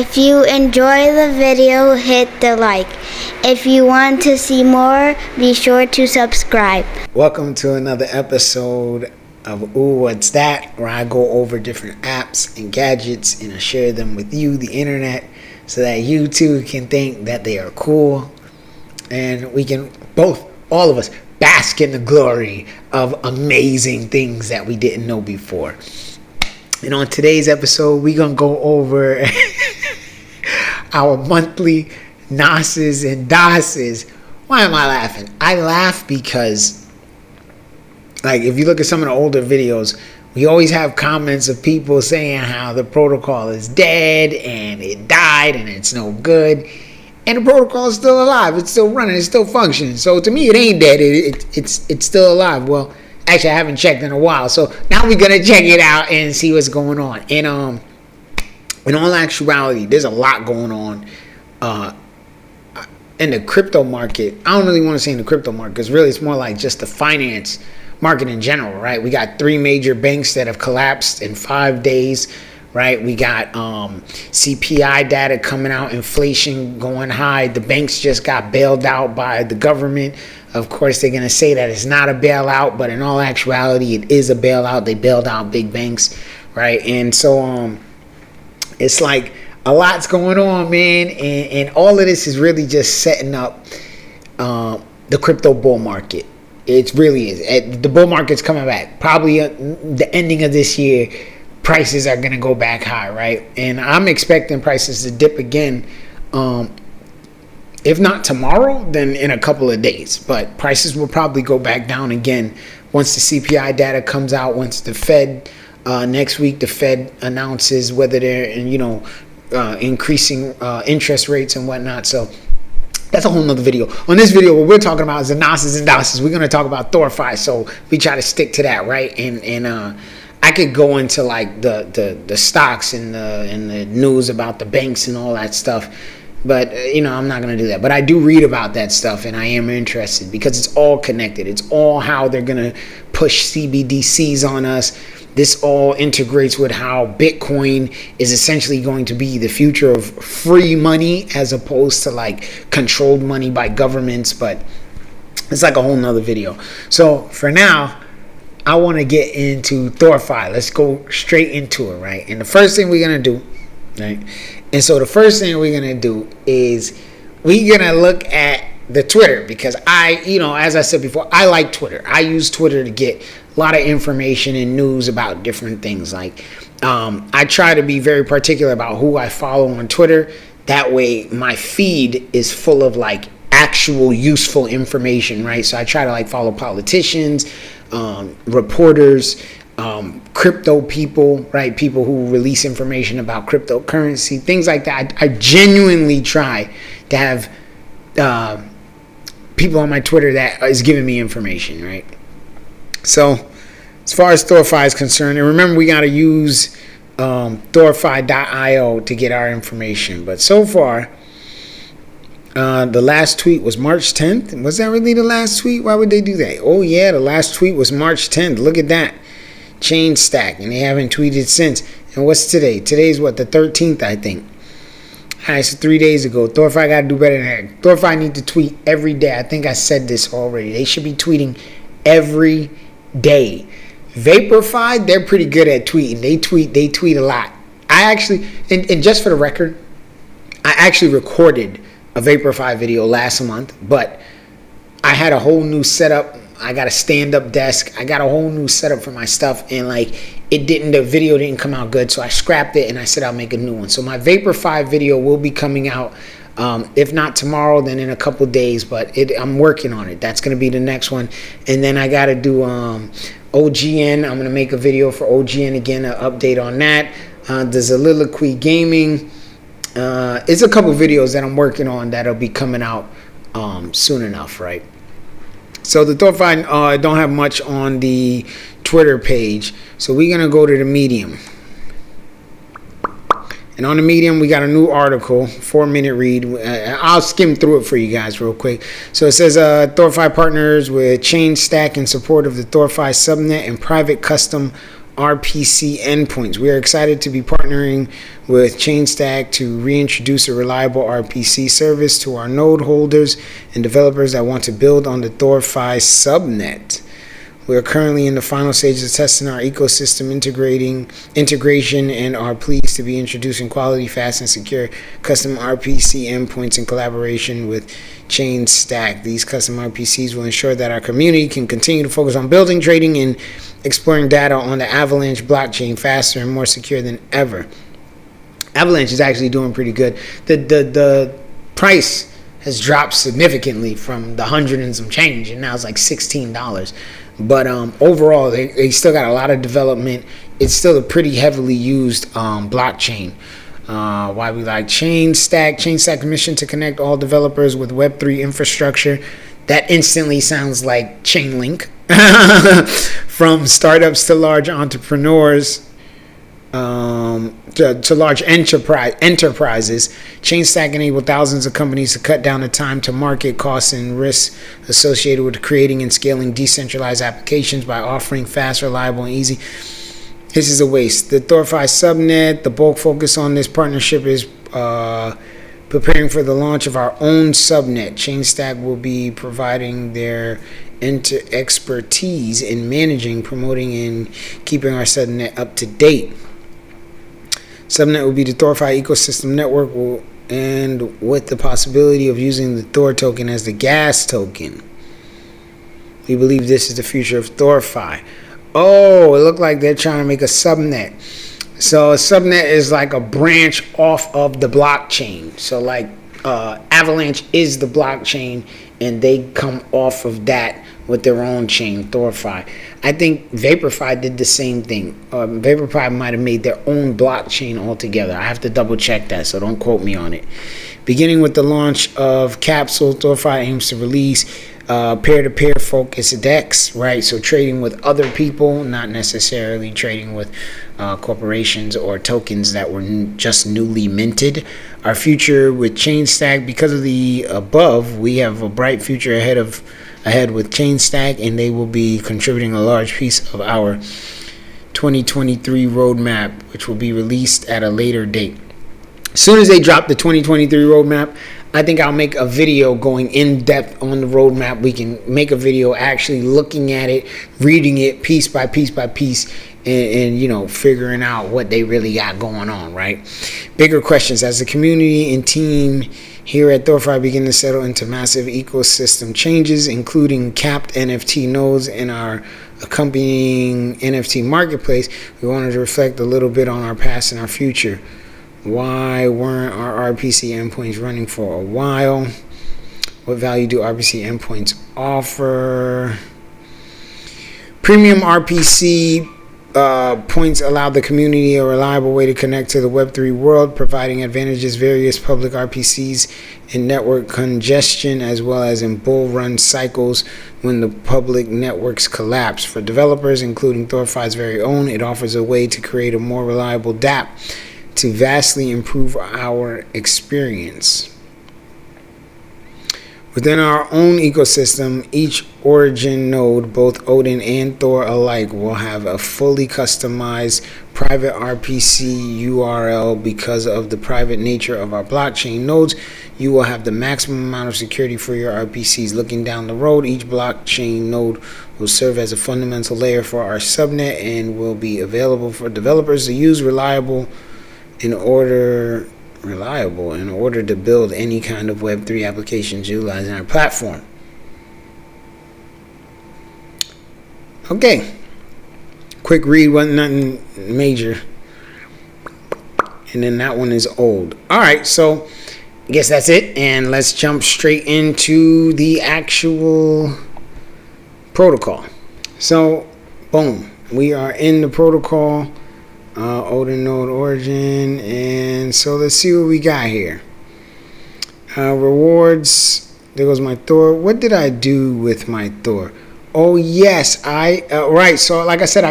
If you enjoy the video, hit the like. If you want to see more, be sure to subscribe. Welcome to another episode of Ooh, What's That? Where I go over different apps and gadgets and I share them with you, the internet, so that you too can think that they are cool and we can all of us, bask in the glory of amazing things that we didn't know before. And on today's episode, we're going to go over our monthly naas and daas. Why am I laughing? I laugh because, like, if you look at some of the older videos, we always have comments of people saying how the protocol is dead and it died and it's no good. And the protocol is still alive. It's still running. It's still functioning. So to me, it ain't dead. It's still alive. Well, actually, I haven't checked in a while. So now we're gonna check it out and see what's going on. And in all actuality, there's a lot going on in the crypto market. I don't really want to say in the crypto market because really it's more like just the finance market in general, right? We got 3 major banks that have collapsed in 5 days. Right, we got CPI data coming out, inflation going high. The banks just got bailed out by the government. Of course, they're going to say that it's not a bailout, but in all actuality, it is a bailout. They bailed out big banks, right? And so it's like a lot's going on, man. And all of this is really just setting up the crypto bull market. It really is. The bull market's coming back. Probably the ending of this year. Prices are going to go back high, right? And I'm expecting prices to dip again. If not tomorrow, then in a couple of days. But prices will probably go back down again once the CPI data comes out. Once the Fed, next week, the Fed announces whether they're, increasing interest rates and whatnot. So that's a whole nother video. On this video, what we're talking about is the naas and daas. We're going to talk about Thorfi. So we try to stick to that, right? And I could go into like the stocks and the news about the banks and all that stuff, but I'm not gonna do that. But I do read about that stuff, and I am interested because it's all connected. It's all how they're gonna push CBDCs on us. This all integrates with how Bitcoin is essentially going to be the future of free money as opposed to like controlled money by governments. But it's like a whole nother video. So for now, I want to get into Thorfi. Let's go straight into it, right? And the first thing we're going to do, right? And so the first thing we're going to do is we're going to look at the Twitter because as I said before, I like Twitter. I use Twitter to get a lot of information and news about different things. Like I try to be very particular about who I follow on Twitter. That way my feed is full of like actual useful information, right? So I try to like follow politicians, reporters, crypto people, right? People who release information about cryptocurrency, things like that. I genuinely try to have people on my Twitter that is giving me information, right? So as far as Thorfi is concerned, and remember we got to use Thorfi.io to get our information. But so far, the last tweet was March 10th. Was that really the last tweet? Why would they do that? Oh, yeah, the last tweet was March 10th. Look at that. Chain stack. And they haven't tweeted since. And what's today? Today's what? The 13th, I think. All right, so 3 days ago. Thorfi got to do better than that. Thorfi need to tweet every day. I think I said this already. They should be tweeting every day. Vaporfi, they're pretty good at tweeting. They tweet a lot. I actually, and just for the record, I actually recorded a Vaporfi video last month, but I had a whole new setup. I got a stand-up desk. I got a whole new setup for my stuff, and like the video didn't come out good, so I scrapped it and I said I'll make a new one. So my Vaporfi video will be coming out, if not tomorrow, then in a couple days. But I'm working on it. That's gonna be the next one, and then I gotta do OGN. I'm gonna make a video for OGN again, an update on that. There's a Soliloquy Gaming. It's a couple videos that I'm working on that'll be coming out soon enough, right? So the Thorfi don't have much on the Twitter page, so we're gonna go to the Medium. And on the Medium, we got a new article, 4-minute read. I'll skim through it for you guys real quick. So it says Thorfi partners with Chain Stack in support of the Thorfi subnet and private custom RPC endpoints. We are excited to be partnering with ChainStack to reintroduce a reliable RPC service to our node holders and developers that want to build on the Thorfi subnet. We are currently in the final stages of testing our ecosystem integration and are pleased to be introducing quality, fast, and secure custom RPC endpoints in collaboration with ChainStack. These custom RPCs will ensure that our community can continue to focus on building, trading, and exploring data on the Avalanche blockchain faster and more secure than ever. Avalanche is actually doing pretty good. The price has dropped significantly from the 100 and some change, and now it's like $16. But overall, they still got a lot of development. It's still a pretty heavily used blockchain. Why we like ChainStack. ChainStack's mission to connect all developers with Web3 infrastructure. That instantly sounds like Chainlink. From startups to large entrepreneurs, to large enterprises, ChainStack enabled thousands of companies to cut down the time to market, costs, and risks associated with creating and scaling decentralized applications by offering fast, reliable, and easy. This is a waste. The Thorfi subnet, the bulk focus on this partnership is preparing for the launch of our own subnet. ChainStack will be providing their expertise in managing, promoting, and keeping our subnet up to date. Subnet will be the Thorfi ecosystem network, and with the possibility of using the Thor token as the gas token. We believe this is the future of Thorfi. Oh, it looked like they're trying to make a subnet. So a subnet is like a branch off of the blockchain. So like Avalanche is the blockchain, and they come off of that with their own chain, Thorfi. I think Vaporfy did the same thing. Vaporfy might have made their own blockchain altogether. I have to double check that, so don't quote me on it. Beginning with the launch of Capsule, Thorfi aims to release peer-to-peer focused DEX, right? So trading with other people, not necessarily trading with corporations or tokens that were just newly minted. Our future with ChainStack, because of the above, we have a bright future ahead with ChainStack, and they will be contributing a large piece of our 2023 roadmap, which will be released at a later date. As soon as they drop the 2023 roadmap, I think I'll make a video going in depth on the roadmap. We can make a video actually looking at it, reading it piece by piece by piece, and you know, figuring out what they really got going on, right? Bigger questions. As the community and team here at Thorfi begin to settle into massive ecosystem changes, including capped NFT nodes and our accompanying NFT marketplace, we wanted to reflect a little bit on our past and our future. Why weren't our RPC endpoints running for a while? What value do RPC endpoints offer? Premium RPC points allow the community a reliable way to connect to the Web3 world, providing advantages various public RPCs in network congestion as well as in bull run cycles when the public networks collapse. For developers, including Thorfi's very own, it offers a way to create a more reliable dApp to vastly improve our experience. Within our own ecosystem, each origin node, both Odin and Thor alike, will have a fully customized private RPC URL. Because of the private nature of our blockchain nodes, you will have the maximum amount of security for your RPCs. Looking down the road, each blockchain node will serve as a fundamental layer for our subnet and will be available for developers to use in order to build any kind of Web3 applications utilizing our platform. Okay, quick read, wasn't nothing major, and then that one is old. All right, so I guess that's it, and let's jump straight into the actual protocol. So boom, we are in the protocol. Odin node origin, and so let's see what we got here. Rewards. There goes my Thor. What did I do with my Thor? Oh yes, right. So like I said,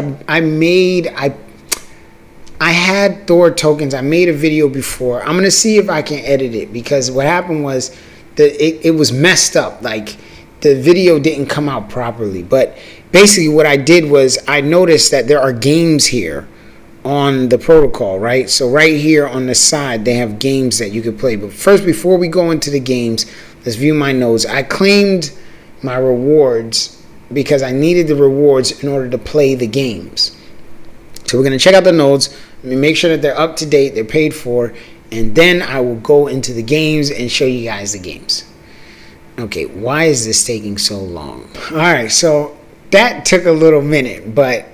I had Thor tokens. I made a video before. I'm gonna see if I can edit it, because what happened was that it was messed up. Like the video didn't come out properly, but basically what I did was I noticed that there are games here on the protocol, right? So right here on the side, they have games that you could play. But first, before we go into the games, let's view my nodes. I claimed my rewards because I needed the rewards in order to play the games. So we're going to check out the nodes. Make sure that they're up to date, they're paid for, and then I will go into the games and show you guys the games. Okay, why is this taking so long? All right, so that took a little minute, but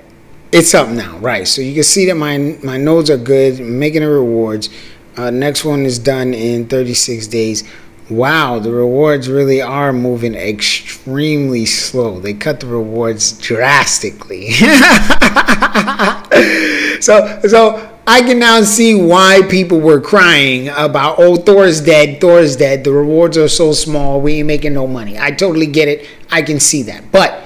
it's up now, right? So you can see that my nodes are good, making the rewards. Next one is done in 36 days. Wow, the rewards really are moving extremely slow. They cut the rewards drastically. So I can now see why people were crying about, oh, Thor's dead, Thor's dead. The rewards are so small, we ain't making no money. I totally get it. I can see that. But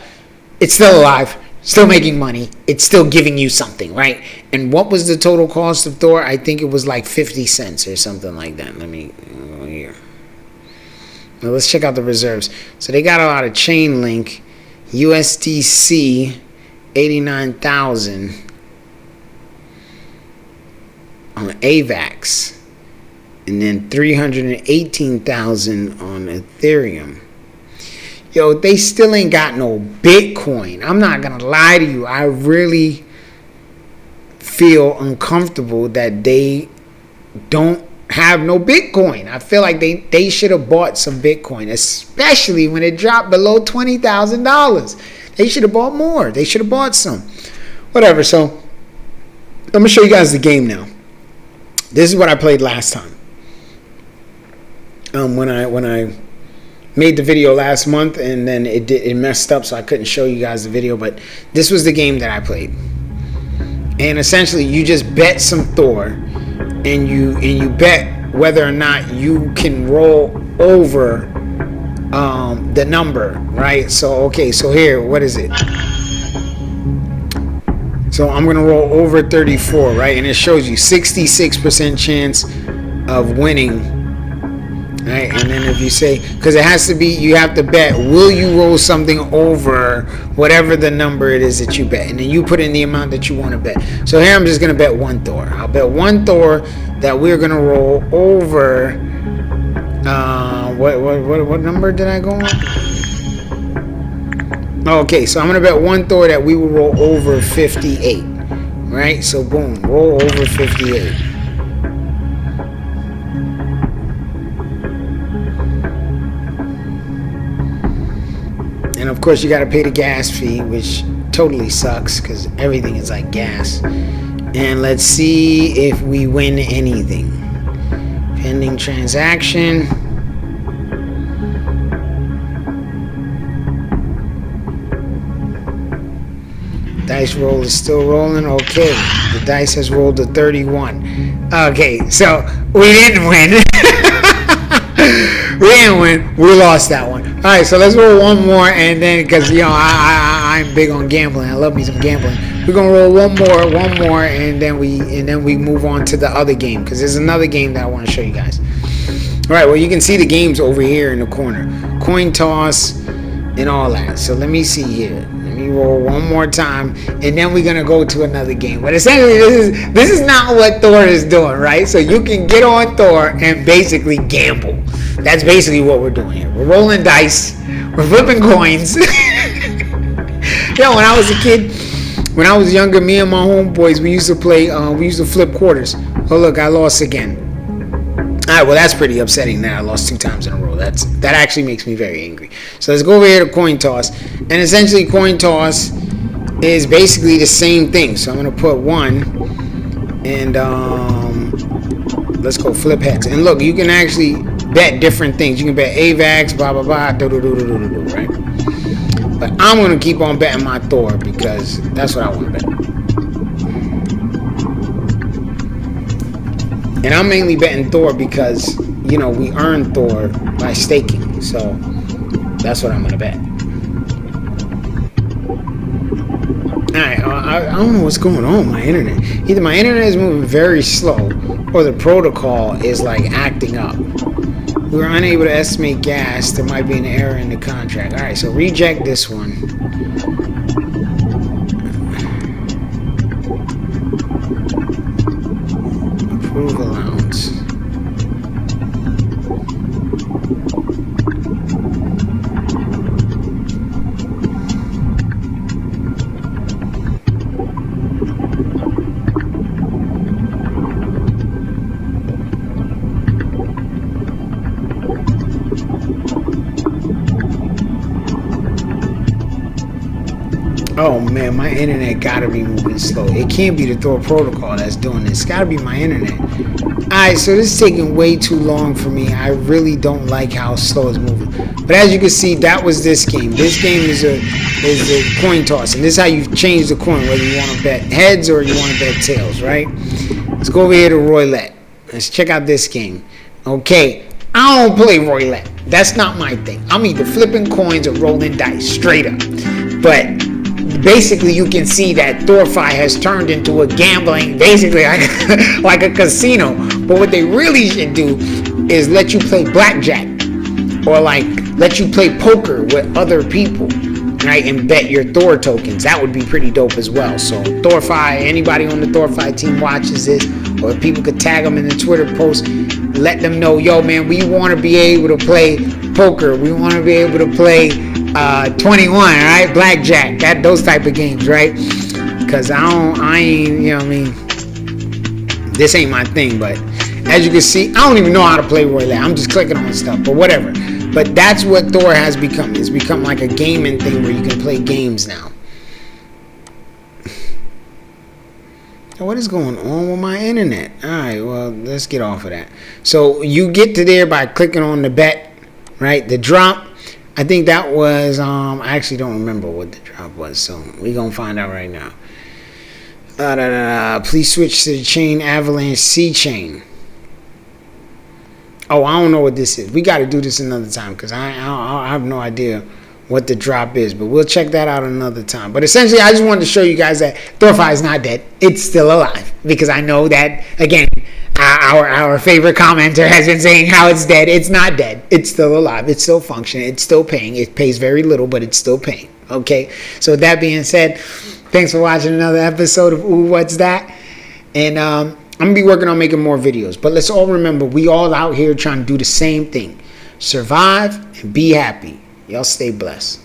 it's still alive. Still making money. It's still giving you something, right? And what was the total cost of Thor? I think it was like 50 cents or something like that. Let me go here. Now let's check out the reserves. So they got a lot of chain link. USDC 89,000 on AVAX. And then 318,000 on Ethereum. Yo, they still ain't got no Bitcoin. I'm not going to lie to you. I really feel uncomfortable that they don't have no Bitcoin. I feel like they should have bought some Bitcoin, especially when it dropped below $20,000. They should have bought more. They should have bought some. Whatever. So I'm going to show you guys the game now. This is what I played last time. When I made the video last month, and then it messed up, so I couldn't show you guys the video, but this was the game that I played. And essentially you just bet some Thor, and you bet whether or not you can roll over the number, right? So okay, so here, what is it? So I'm gonna roll over 34, right? And it shows you 66% chance of winning. Right, and then if you say, because it has to be, you have to bet, will you roll something over whatever the number it is that you bet, and then you put in the amount that you want to bet. So here I'm just going to bet one Thor. I'll bet one Thor that we're going to roll over, what number did I go on? Okay, so I'm going to bet one Thor that we will roll over 58, right? So boom, roll over 58. And of course you got to pay the gas fee, which totally sucks because everything is like gas. And let's see if we win anything. Pending transaction. Dice roll is still rolling. Okay, the dice has rolled a 31. Okay, so we didn't win. We didn't win. We lost that one. All right, so let's roll one more, and then because I'm big on gambling. I love me some gambling. We're gonna roll one more, and then we move on to the other game because there's another game that I want to show you guys. All right, well you can see the games over here in the corner, coin toss, and all that. So let me see here. Let me roll one more time, and then we're gonna go to another game. But essentially, this is not what Thor is doing, right? So you can get on Thor and basically gamble. That's basically what we're doing here. We're rolling dice. We're flipping coins. Yo, when I was a kid, when I was younger, me and my homeboys, we used to play. We used to flip quarters. Oh look, I lost again. All right, well that's pretty upsetting that I lost 2 times in a row. That actually makes me very angry. So let's go over here to coin toss, and essentially coin toss is basically the same thing. So I'm gonna put 1, and let's go flip heads. And look, you can actually bet different things. You can bet AVAX, blah blah blah, right? But I'm gonna keep on betting my Thor because that's what I want to bet. And I'm mainly betting Thor because, you know, we earn Thor by staking. So that's what I'm going to bet. Alright, I don't know what's going on with my internet. Either my internet is moving very slow or the protocol is like acting up. We were unable to estimate gas. There might be an error in the contract. Alright, so reject this one. Oh man, my internet gotta be moving slow. It can't be the Thor protocol that's doing this. It's gotta be my internet. Alright, so this is taking way too long for me. I really don't like how slow it's moving. But as you can see, that was this game. This game is a coin toss, and this is how you change the coin, whether you want to bet heads or you want to bet tails, right? Let's go over here to roulette. Let's check out this game. Okay, I don't play roulette. That's not my thing. I'm either flipping coins or rolling dice, straight up. But basically, you can see that Thorfi has turned into a gambling, basically like a casino. But what they really should do is let you play blackjack, or like let you play poker with other people, right? And bet your Thor tokens. That would be pretty dope as well. So Thorfi, anybody on the Thorfi team watches this, or if people could tag them in the Twitter post, let them know, yo man, we want to be able to play poker. We want to be able to play 21, right? Blackjack, those type of games, right? Because I ain't, you know what I mean? This ain't my thing, but as you can see, I don't even know how to play roulette. I'm just clicking on stuff, but whatever. But that's what Thor has become. It's become like a gaming thing where you can play games now. What is going on with my internet? Alright, well, let's get off of that. So you get to there by clicking on the bet, right? The drop. I think that was, I actually don't remember what the drop was, so we're going to find out right now. Please switch to the chain Avalanche C chain. Oh, I don't know what this is. We got to do this another time because I have no idea what the drop is, but we'll check that out another time. But essentially, I just wanted to show you guys that Thorfi is not dead. It's still alive, because I know that, again, our favorite commenter has been saying how it's dead. It's not dead. It's still alive. It's still functioning. It's still paying. It pays very little, but it's still paying. Okay? So with that being said, thanks for watching another episode of Ooh, What's That? And I'm going to be working on making more videos. But let's all remember, we all out here trying to do the same thing. Survive and be happy. Y'all stay blessed.